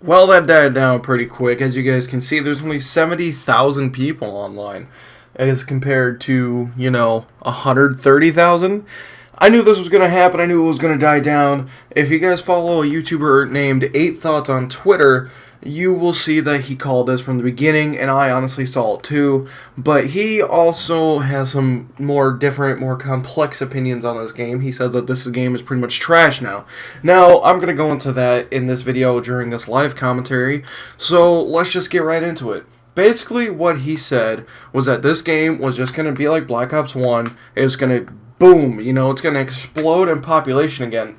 Well, that died down pretty quick. As you guys can see, there's only 70,000 people online as compared to, 130,000. I knew this was going to happen. I knew it was going to die down. If you guys follow a YouTuber named 8 Thoughts on Twitter, you will see that he called this from the beginning, and I honestly saw it too. But he also has some more different, more complex opinions on this game. He says that this game is pretty much trash now. Now, I'm going to go into that in this video during this live commentary, so let's just get right into it. Basically, what he said was that this game was just going to be like Black Ops 1. It was going to boom, it's going to explode in population again.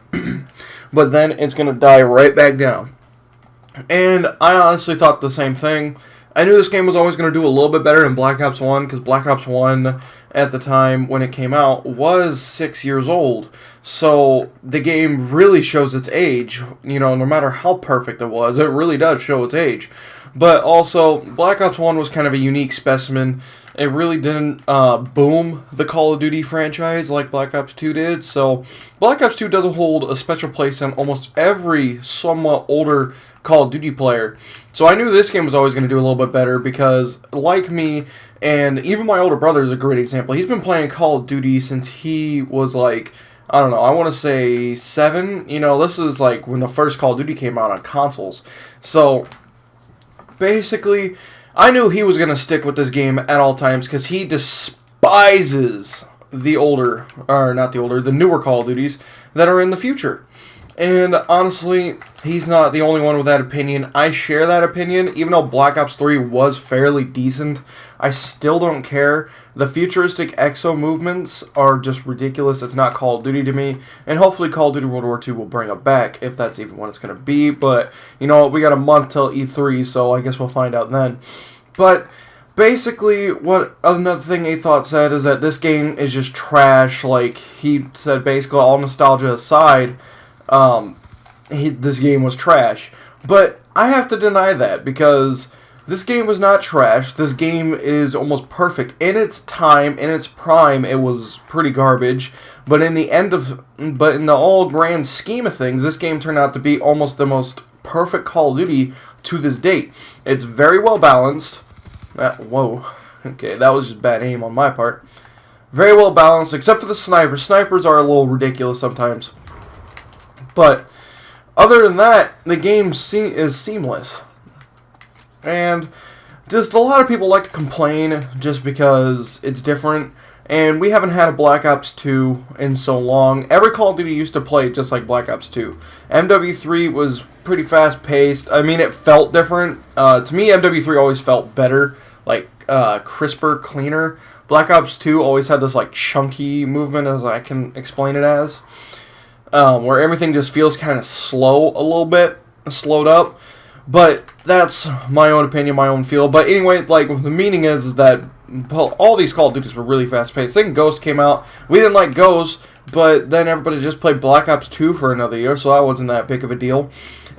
But then it's going to die right back down. And I honestly thought the same thing. I knew this game was always going to do a little bit better than Black Ops 1, because Black Ops 1, at the time when it came out, was 6 years old. So the game really shows its age. No matter how perfect it was, it really does show its age. But also, Black Ops 1 was kind of a unique specimen. It really didn't boom the Call of Duty franchise like Black Ops 2 did. So Black Ops 2 does hold a special place in almost every somewhat older Call of Duty player. So I knew this game was always going to do a little bit better because, like me, and even my older brother is a great example. He's been playing Call of Duty since he was like, I don't know, I want to say 7. This is like when the first Call of Duty came out on consoles. So basically, I knew he was going to stick with this game at all times because he despises the newer Call of Duties that are in the future. And honestly, he's not the only one with that opinion. I share that opinion. Even though Black Ops 3 was fairly decent, I still don't care. The futuristic exo movements are just ridiculous. It's not Call of Duty to me. And hopefully Call of Duty World War II will bring it back, if that's even what it's going to be. But, we got a month till E3, so I guess we'll find out then. But basically, what another thing A Thought said is that this game is just trash. Like, he said basically, all nostalgia aside, this game was trash. But I have to deny that, because this game was not trash. This game is almost perfect. In its time, in its prime, it was pretty garbage. But in the all grand scheme of things, this game turned out to be almost the most perfect Call of Duty to this date. It's very well balanced. Whoa. Okay, that was just bad aim on my part. Very well balanced, except for the snipers. Snipers are a little ridiculous sometimes. But other than that, the game is seamless. And just a lot of people like to complain just because it's different. And we haven't had a Black Ops 2 in so long. Every Call of Duty used to play just like Black Ops 2. MW3 was pretty fast-paced. I mean, it felt different. To me, MW3 always felt better, like crisper, cleaner. Black Ops 2 always had this like chunky movement, as I can explain it as, where everything just feels kind of slow a little bit, slowed up. But that's my own opinion, my own feel. But anyway, like, the meaning is that all these Call of Duties were really fast-paced. I think Ghost came out. We didn't like Ghost, but then everybody just played Black Ops 2 for another year, so that wasn't that big of a deal.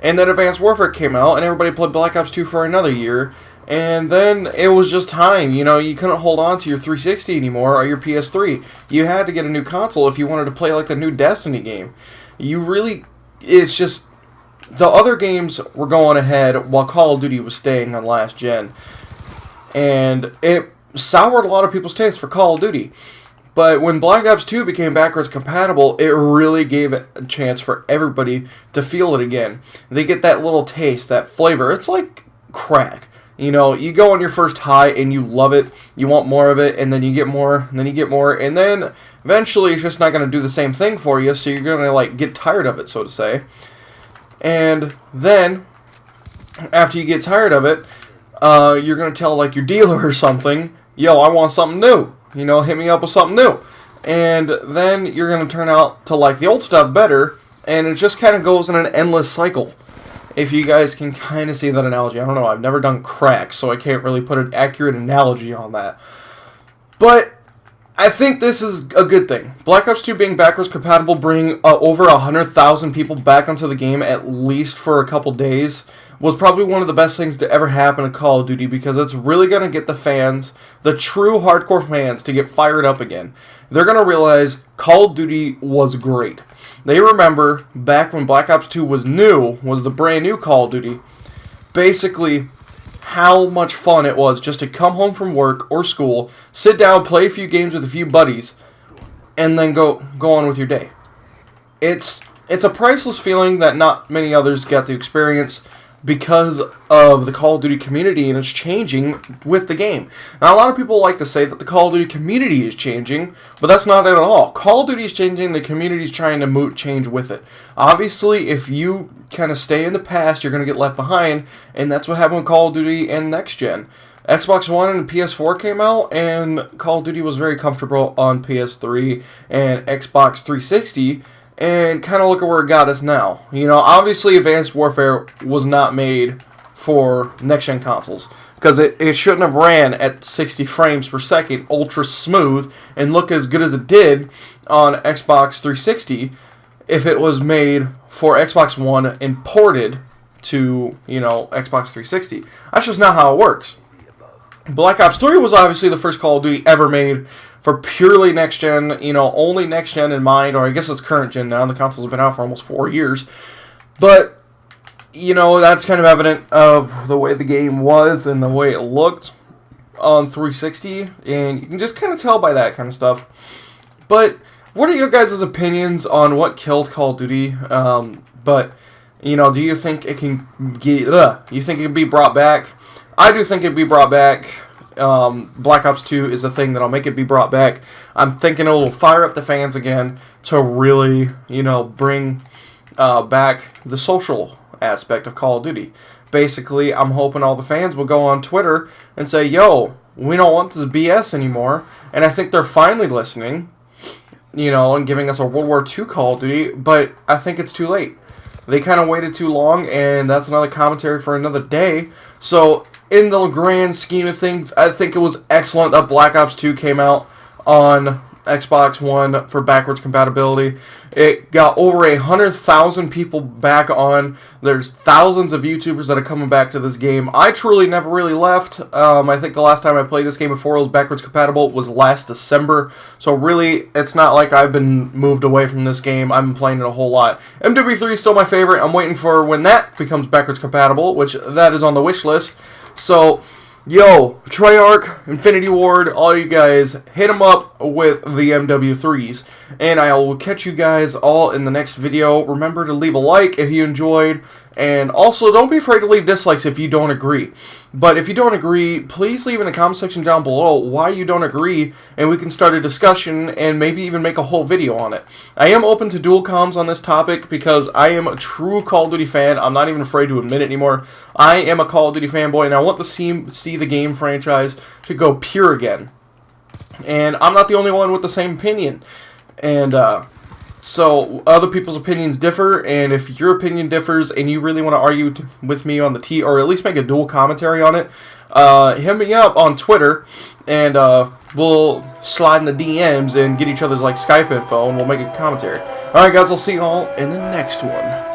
And then Advanced Warfare came out, and everybody played Black Ops 2 for another year. And then it was just time. You couldn't hold on to your 360 anymore or your PS3. You had to get a new console if you wanted to play, like, the new Destiny game. It's just, the other games were going ahead while Call of Duty was staying on last gen. And it soured a lot of people's taste for Call of Duty. But when Black Ops 2 became backwards compatible, it really gave it a chance for everybody to feel it again. They get that little taste, that flavor. It's like crack. You go on your first high and you love it. You want more of it, and then you get more, and then you get more, and then eventually it's just not going to do the same thing for you, so you're going to get tired of it, so to say. And then, after you get tired of it, you're going to tell, your dealer or something, yo, I want something new. Hit me up with something new. And then you're going to turn out to like the old stuff better, and it just kind of goes in an endless cycle. If you guys can kind of see that analogy. I don't know, I've never done crack, so I can't really put an accurate analogy on that. But I think this is a good thing. Black Ops 2 being backwards compatible, bringing over 100,000 people back onto the game, at least for a couple days, was probably one of the best things to ever happen to Call of Duty, because it's really going to get the fans, the true hardcore fans, to get fired up again. They're going to realize Call of Duty was great. They remember back when Black Ops 2 was new, was the brand new Call of Duty, basically how much fun it was just to come home from work or school, sit down, play a few games with a few buddies, and then go on with your day. It's a priceless feeling that not many others get to experience because of the Call of Duty community, and it's changing with the game. Now, a lot of people like to say that the Call of Duty community is changing, but that's not it at all. Call of Duty is changing, the community is trying to change with it. Obviously, if you kind of stay in the past, you're going to get left behind, and that's what happened with Call of Duty and Next Gen. Xbox One and PS4 came out, and Call of Duty was very comfortable on PS3 and Xbox 360, and kind of look at where it got us now. You know, obviously Advanced Warfare was not made for next-gen consoles, because it shouldn't have ran at 60 frames per second, ultra smooth, and look as good as it did on Xbox 360 if it was made for Xbox One and ported to, you know, Xbox 360. That's just not how it works. Black Ops 3 was obviously the first Call of Duty ever made for purely next-gen, you know, only next-gen in mind, or I guess it's current-gen now. The consoles have been out for almost 4 years. But, you know, that's kind of evident of the way the game was and the way it looked on 360, and you can just kind of tell by that kind of stuff. But what are your guys' opinions on what killed Call of Duty? But, you know, do you think it can get, you think it can be brought back? I do think it'd be brought back. Black Ops 2 is the thing that'll make it be brought back. I'm thinking it'll fire up the fans again to really, you know, bring back the social aspect of Call of Duty. Basically, I'm hoping all the fans will go on Twitter and say, yo, we don't want this BS anymore. And I think they're finally listening, you know, and giving us a World War II Call of Duty, but I think it's too late. They kind of waited too long, and that's another commentary for another day. So, in the grand scheme of things, I think it was excellent that Black Ops 2 came out on Xbox One for backwards compatibility. It got over 100,000 people back on. There's thousands of YouTubers that are coming back to this game. I truly never really left. I think the last time I played this game before it was backwards compatible was last December. So really, it's not like I've been moved away from this game. I've been playing it a whole lot. MW3 is still my favorite. I'm waiting for when that becomes backwards compatible, which that is on the wish list. So, yo, Treyarch, Infinity Ward, all you guys, hit them up with the MW3s. And I will catch you guys all in the next video. Remember to leave a like if you enjoyed. And also, don't be afraid to leave dislikes if you don't agree. But if you don't agree, please leave in the comment section down below why you don't agree, and we can start a discussion and maybe even make a whole video on it. I am open to dual comms on this topic because I am a true Call of Duty fan. I'm not even afraid to admit it anymore. I am a Call of Duty fanboy, and I want to see the game franchise to go pure again. And I'm not the only one with the same opinion. And, so, other people's opinions differ, and if your opinion differs and you really want to argue with me on the T, or at least make a dual commentary on it, hit me up on Twitter, and we'll slide in the DMs and get each other's like Skype info, and we'll make a commentary. Alright guys, I'll see you all in the next one.